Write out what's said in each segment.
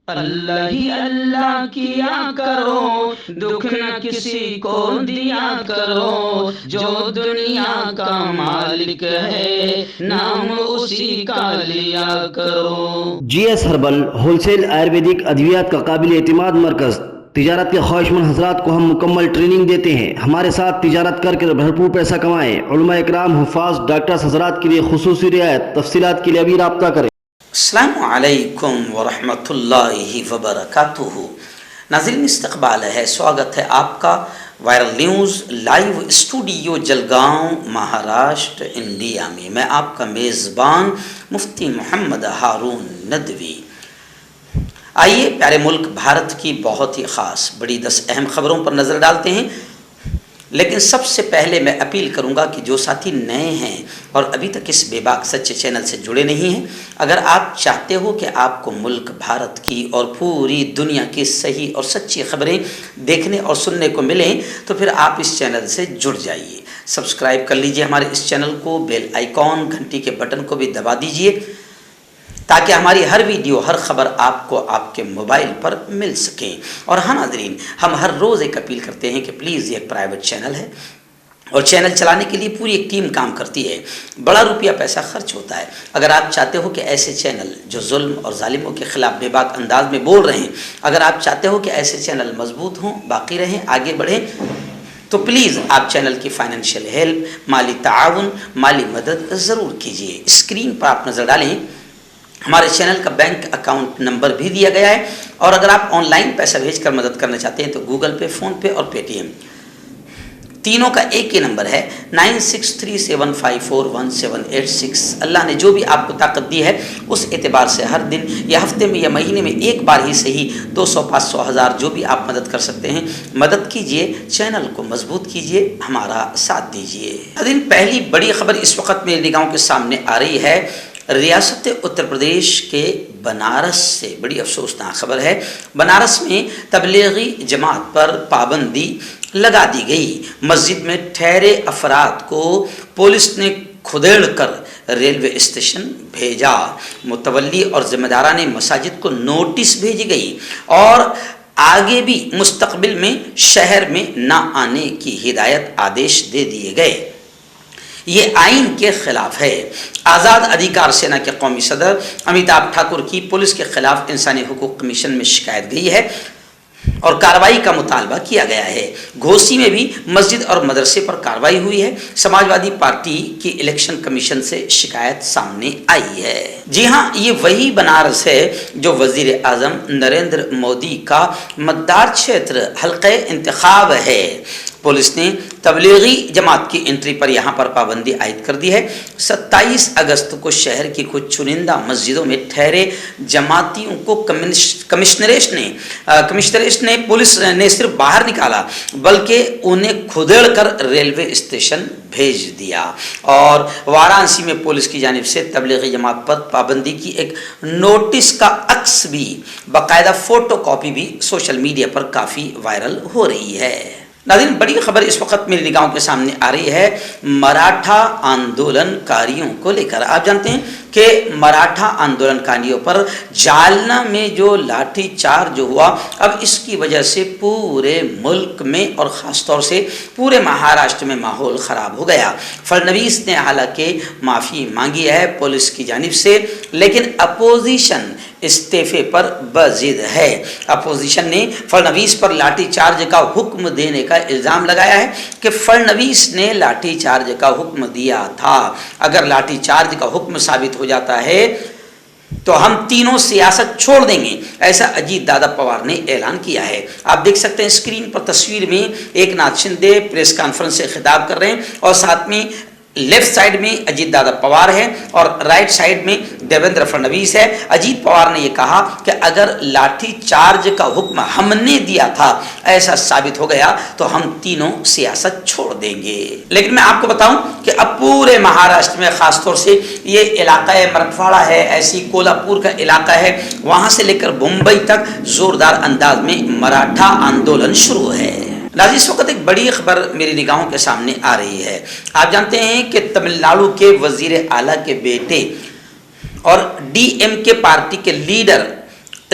اللہ ہی اللہ کیا کرو، دکھ نہ کسی کو دیا کرو، جو دنیا کا مالک ہے نام اسی کا لیا کرو۔ G S herbal wholesale Ayurvedic ادویات کا قابل اعتماد مرکز۔ تجارت کے خواہشمند حضرات کو ہم مکمل ٹریننگ دیتے ہیں۔ ہمارے ساتھ تجارت کر کے بھرپور پیسہ کمائیں۔ علماء اکرام، حفاظ، ڈاکٹرز حضرات کے لیے خصوصی رعایت۔ تفصیلات کے لیے ابھی رابطہ کریں۔ السلام علیکم ورحمۃ اللہ وبرکاتہ۔ ناظرین، استقبال ہے، سواگت ہے آپ کا viral news live studio Jalgaon, Maharashtra, India میں۔ میں آپ کا میزبان مفتی محمد ہارون ندوی۔ آئیے پیارے ملک بھارت کی بہت ہی خاص بڑی 10 اہم خبروں پر نظر ڈالتے ہیں، لیکن سب سے پہلے میں اپیل کروں گا کہ جو ساتھی نئے ہیں اور ابھی تک اس بے باک سچے چینل سے جڑے نہیں ہیں، اگر آپ چاہتے ہو کہ آپ کو ملک بھارت کی اور پوری دنیا کی صحیح اور سچی خبریں دیکھنے اور سننے کو ملیں، تو پھر آپ اس چینل سے جڑ جائیے۔ سبسکرائب کر لیجئے ہمارے اس چینل کو، بیل آئیکن گھنٹی کے بٹن کو بھی دبا دیجئے تاکہ ہماری ہر ویڈیو، ہر خبر آپ کو آپ کے موبائل پر مل سکیں۔ اور ہاں ناظرین، ہم ہر روز ایک اپیل کرتے ہیں کہ پلیز یہ ایک پرائیویٹ چینل ہے اور چینل چلانے کے لیے پوری ایک ٹیم کام کرتی ہے، بڑا روپیہ پیسہ خرچ ہوتا ہے۔ اگر آپ چاہتے ہو کہ ایسے چینل جو ظلم اور ظالموں کے خلاف بے باک انداز میں بول رہے ہیں، اگر آپ چاہتے ہو کہ ایسے چینل مضبوط ہوں، باقی رہیں، آگے بڑھیں، تو پلیز آپ چینل کی فائنینشیل ہیلپ، مالی تعاون، مالی مدد ضرور کیجیے۔ اسکرین پر آپ نظر ڈالیں، ہمارے چینل کا بینک اکاؤنٹ نمبر بھی دیا گیا ہے، اور اگر آپ آن لائن پیسہ بھیج کر مدد کرنا چاہتے ہیں تو گوگل پے، فون پے اور پے ٹی ایم تینوں کا ایک ہی نمبر ہے، 9637541786۔ اللہ نے جو بھی آپ کو طاقت دی ہے اس اعتبار سے ہر دن یا ہفتے میں یا مہینے میں ایک بار ہی صحیح 200، 500، 1000 جو بھی آپ مدد کر سکتے ہیں مدد کیجئے، چینل کو مضبوط کیجئے، ہمارا ساتھ دیجئے۔ پہلی بڑی خبر اس وقت میری نگاہوں کے سامنے آ رہی ہے، ریاست اتر پردیش کے بنارس سے بڑی افسوسناک خبر ہے۔ بنارس میں تبلیغی جماعت پر پابندی لگا دی گئی۔ مسجد میں ٹھہرے افراد کو پولیس نے کھدیڑ کر ریلوے اسٹیشن بھیجا۔ متولی اور ذمہ داران مساجد کو نوٹس بھیجی گئی اور آگے بھی مستقبل میں شہر میں نہ آنے کی ہدایت، آدیش دے دیے گئے۔ یہ آئین کے خلاف ہے۔ آزاد ادھیکار سینا کے قومی صدر امیتابھ ٹھاکر کی پولیس کے خلاف انسانی حقوق کمیشن میں شکایت گئی ہے اور کارروائی کا مطالبہ کیا گیا ہے۔ گھوسی میں بھی مسجد اور مدرسے پر کارروائی ہوئی ہے۔ سماجوادی پارٹی کی الیکشن کمیشن سے شکایت سامنے آئی ہے۔ جی ہاں، یہ وہی بنارس ہے جو وزیر اعظم نریندر مودی کا متدار چھیتر، حلقہ انتخاب ہے۔ پولیس نے تبلیغی جماعت کی انٹری پر یہاں پر پابندی عائد کر دی ہے۔ 27 اگست کو شہر کی کچھ چنندہ مسجدوں میں ٹھہرے جماعتیوں کو کمشنریٹ نے پولیس نے صرف باہر نکالا بلکہ انہیں کھدیڑ کر ریلوے اسٹیشن بھیج دیا۔ اور وارانسی میں پولیس کی جانب سے تبلیغی جماعت پر پابندی کی ایک نوٹس کا عکس بھی، باقاعدہ فوٹو کاپی بھی سوشل میڈیا پر کافی وائرل ہو رہی ہے۔ ناظرین، بڑی خبر اس وقت میری نگاہوں کے سامنے آ رہی ہے مراٹھا آندولن کاریوں کو لے کر۔ آپ جانتے ہیں کہ مراٹھا آندولن کاریوں پر جالنا میں جو لاٹھی چارج ہوا، اب اس کی وجہ سے پورے ملک میں اور خاص طور سے پورے مہاراشٹر میں ماحول خراب ہو گیا۔ فڑنویس نے حالانکہ معافی مانگی ہے پولیس کی جانب سے، لیکن اپوزیشن استعفے پر بضد ہے۔ اپوزیشن نے فڑنویس پر لاٹھی چارج کا حکم دینے کا الزام لگایا ہے کہ فڑنویس نے لاٹھی چارج کا حکم دیا تھا۔ اگر لاٹھی چارج کا حکم ثابت ہو جاتا ہے تو ہم تینوں سیاست چھوڑ دیں گے، ایسا اجیت دادا پوار نے اعلان کیا ہے۔ آپ دیکھ سکتے ہیں اسکرین پر تصویر میں ایک ناتھ شندے پریس کانفرنس سے خطاب کر رہے ہیں اور ساتھ میں لیفٹ سائڈ میں اجیت دادا پوار ہے اور رائٹ سائڈ میں دیویندر فڑنویس ہے۔ اجیت پوار نے یہ کہا کہ اگر لاٹھی چارج کا حکم ہم نے دیا تھا ایسا ثابت ہو گیا تو ہم تینوں سیاست چھوڑ دیں گے۔ لیکن میں آپ کو بتاؤں کہ اب پورے مہاراشٹر میں خاص طور سے یہ علاقہ مراٹھواڑہ ہے، ایسی کولاپور کا علاقہ ہے، وہاں سے لے کر ممبئی تک زوردار انداز میں مراٹھا آندولن شروع ہے۔ ناظرین، اس وقت ایک بڑی خبر میری نگاہوں کے سامنے آ رہی ہے۔ آپ جانتے ہیں کہ تمل ناڈو کے وزیر اعلیٰ کے بیٹے اور ڈی ایم کے پارٹی کے لیڈر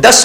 10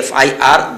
FIR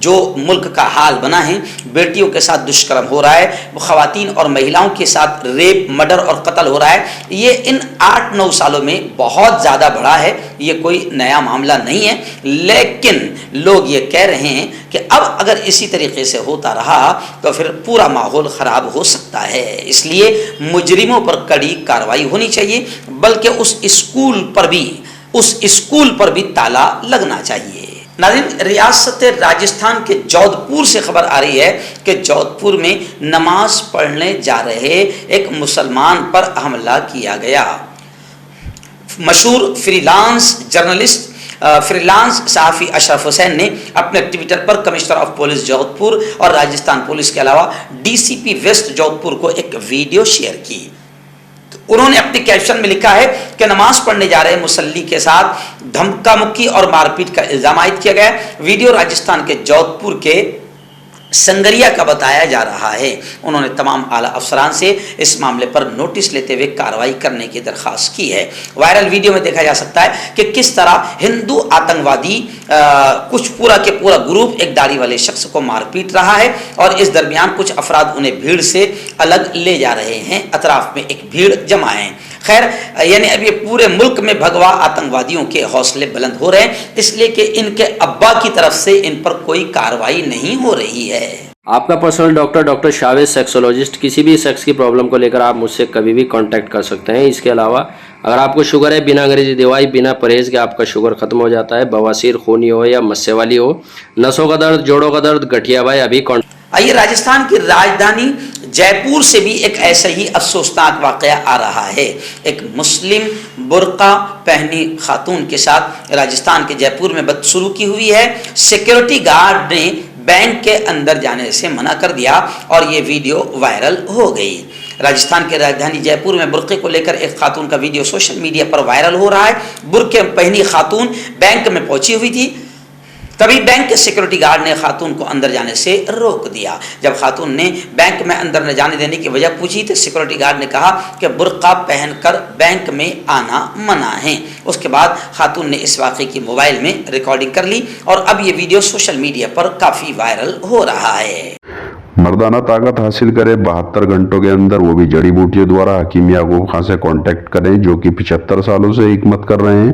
جو ملک کا حال بنا ہے، بیٹیوں کے ساتھ دشکرم ہو رہا ہے، خواتین اور مہیلاؤں کے ساتھ ریپ، مرڈر اور قتل ہو رہا ہے، یہ ان 8-9 سالوں میں بہت زیادہ بڑھا ہے. یہ کوئی نیا معاملہ نہیں ہے، لیکن لوگ یہ کہہ رہے ہیں کہ اب اگر اسی طریقے سے ہوتا رہا تو پھر پورا ماحول خراب ہو سکتا ہے. اس لیے مجرموں پر کڑی کارروائی ہونی چاہیے، بلکہ اس اسکول پر بھی تالا لگنا چاہیے. ناظرین، ریاست راجستھان کے جودھ پور سے خبر آ رہی ہے کہ جودھ پور میں نماز پڑھنے جا رہے ایک مسلمان پر حملہ کیا گیا. مشہور فریلانس صحافی اشرف حسین نے اپنے ٹویٹر پر commissioner of police Jodhpur اور راجستھان پولیس کے علاوہ DCP ویسٹ جودھ پور کو ایک ویڈیو شیئر کی. انہوں نے اپنے کیپشن میں لکھا ہے کہ نماز پڑھنے جا رہے مصلی کے ساتھ دھمکا مکی اور مار پیٹ کا الزام عائد کیا گیا. ویڈیو راجستھان کے جودھ پور کے سنگریا کا بتایا جا رہا ہے. انہوں نے تمام اعلیٰ افسران سے اس معاملے پر نوٹس لیتے ہوئے کارروائی کرنے کی درخواست کی ہے. وائرل ویڈیو میں دیکھا جا سکتا ہے کہ کس طرح ہندو آتنکوادی کچھ پورا کے پورا گروپ ایک داڑھی والے شخص کو مار پیٹ رہا ہے، اور اس درمیان کچھ افراد انہیں بھیڑ سے الگ لے جا رہے ہیں. اطراف میں ایک بھیڑ جمع ہے. خیر، یعنی اب یہ پورے ملک میں بھگوا آتنکوادیوں کے حوصلے بلند ہو رہے ہیں، اس لیے کہ ان کے ابا کی طرف سے ان پر کوئی کارروائی نہیں ہو رہی ہے. آپ کا پرسنل ڈاکٹر شاویز سیکسولوجسٹ. کسی بھی سیکس کی پرابلم کو لے کر آپ مجھ سے کبھی بھی کانٹیکٹ کر سکتے ہیں. اس کے علاوہ اگر آپ کو شوگر ہے، بنا انگریزی دوائی، بنا پرہیز کے آپ کا شوگر ختم ہو جاتا ہے، بواسیر خونی ہو یا مسے والی ہو، نسوں کا درد، جوڑوں کا درد، گٹھیا بھائی، ابھی آئیے راجستھان کی راجدھانی جے پور سے بھی ایک ایسا ہی افسوسناک واقعہ آ رہا ہے. ایک مسلم برقع پہنی خاتون کے ساتھ راجستھان کے جے پور میں بدسلوکی ہوئی ہے. سیکورٹی گارڈ نے بینک کے اندر جانے سے منع کر دیا اور یہ ویڈیو وائرل ہو گئی. راجستھان کے راجدھانی جے پور میں برقعے کو لے کر ایک خاتون کا ویڈیو سوشل میڈیا پر وائرل ہو رہا ہے. برقعے پہنی خاتون بینک میں پہنچی ہوئی تھی، تبھی بینک کے سیکورٹی گارڈ نے خاتون کو اندر جانے سے روک دیا. جب خاتون نے بینک میں اندر نہ جانے دینے کی وجہ پوچھی تو سیکورٹی گارڈ نے کہا کہ برقع پہن کر بینک میں آنا منع ہے. اس کے بعد خاتون نے اس واقعے کی موبائل میں ریکارڈنگ کر لی اور اب یہ ویڈیو سوشل میڈیا پر کافی وائرل ہو رہا ہے. مردانہ طاقت حاصل کرے 72 گھنٹوں کے اندر، وہ بھی جڑی بوٹیوں دوارا. حکیم یعقوب خان سے کانٹیکٹ کریں جو کہ 75 سالوں سے حکمت کر رہے ہیں.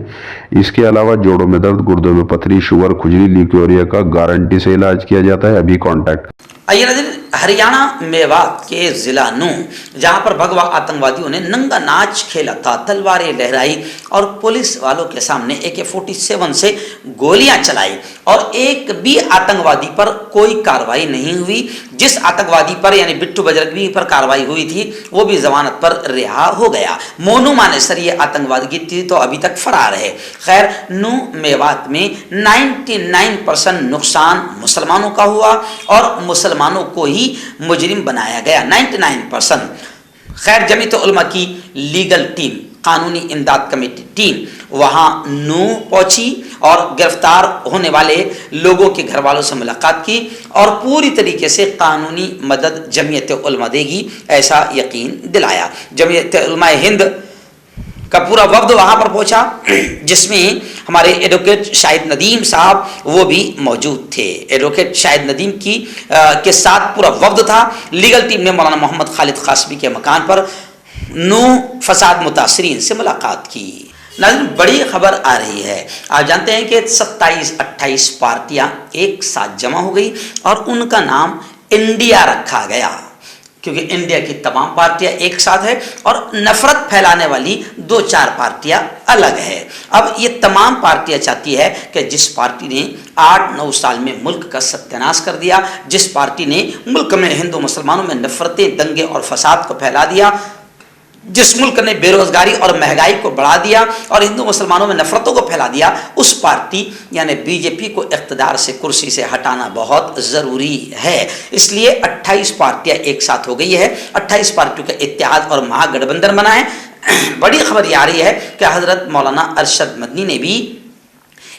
اس کے علاوہ جوڑوں میں درد، گردوں میں پتھری، شوگر، کھجلی، لیکوریا کا گارنٹی سے علاج کیا جاتا ہے. ابھی کانٹیکٹ. آئیے ناظرین، ہریانہ میوات کے ضلع نو، جہاں پر بھگوا آتنکوادیوں نے ننگا ناچ کھیلا تھا، تلواریں لہرائی اور پولیس والوں کے سامنے AK-47 سے گولیاں چلائی اور ایک بھی آتنکوادی پر کوئی کارروائی نہیں ہوئی. جس آتنکوادی پر یعنی بٹو بجرنگی پر کارروائی ہوئی تھی وہ بھی ضمانت پر رہا ہو گیا. مونو مانیسر یہ آتنکوادی تھی تو ابھی تک فرار ہے. خیر، نو میوات میں 99% نقصان مسلمانوں کا ہوا اور مسلمانوں کو ہی مجرم بنایا گیا. 99%. خیر، جمعیت علماء کی لیگل ٹیم، قانونی امداد کمیٹی ٹیم وہاں نو پہنچی اور گرفتار ہونے والے لوگوں کے گھر والوں سے ملاقات کی اور پوری طریقے سے قانونی مدد جمعیت علماء دے گی ایسا یقین دلایا. جمعیت علماء ہند کا پورا وفد وہاں پر پہنچا، جس میں ہمارے ایڈوکیٹ شاہد ندیم صاحب وہ بھی موجود تھے. ایڈوکیٹ شاہد ندیم کے ساتھ پورا وفد تھا. لیگل ٹیم نے مولانا محمد خالد قاسمی کے مکان پر نو فساد متاثرین سے ملاقات کی. ناظرین، بڑی خبر آ رہی ہے. آپ جانتے ہیں کہ 27-28 پارٹیاں ایک ساتھ جمع ہو گئی اور ان کا نام انڈیا رکھا گیا، کیونکہ انڈیا کی تمام پارٹیاں ایک ساتھ ہیں اور نفرت پھیلانے والی 2-4 پارٹیاں الگ ہیں. اب یہ تمام پارٹیاں چاہتی ہے کہ جس پارٹی نے 8-9 سال میں ملک کا ستیاناش کر دیا، جس پارٹی نے ملک میں ہندو مسلمانوں میں نفرتیں، دنگے اور فساد کو پھیلا دیا، جس ملک نے بے روزگاری اور مہنگائی کو بڑھا دیا اور ہندو مسلمانوں میں نفرتوں کو پھیلا دیا، اس پارٹی یعنی BJP کو اقتدار سے، کرسی سے ہٹانا بہت ضروری ہے. اس لیے 28 پارٹیاں ایک ساتھ ہو گئی ہے. 28 پارٹیوں کا اتحاد اور مہا گٹھ بندھن بنا ہے. بڑی خبر یہ آ رہی ہے کہ حضرت مولانا ارشد مدنی نے بھی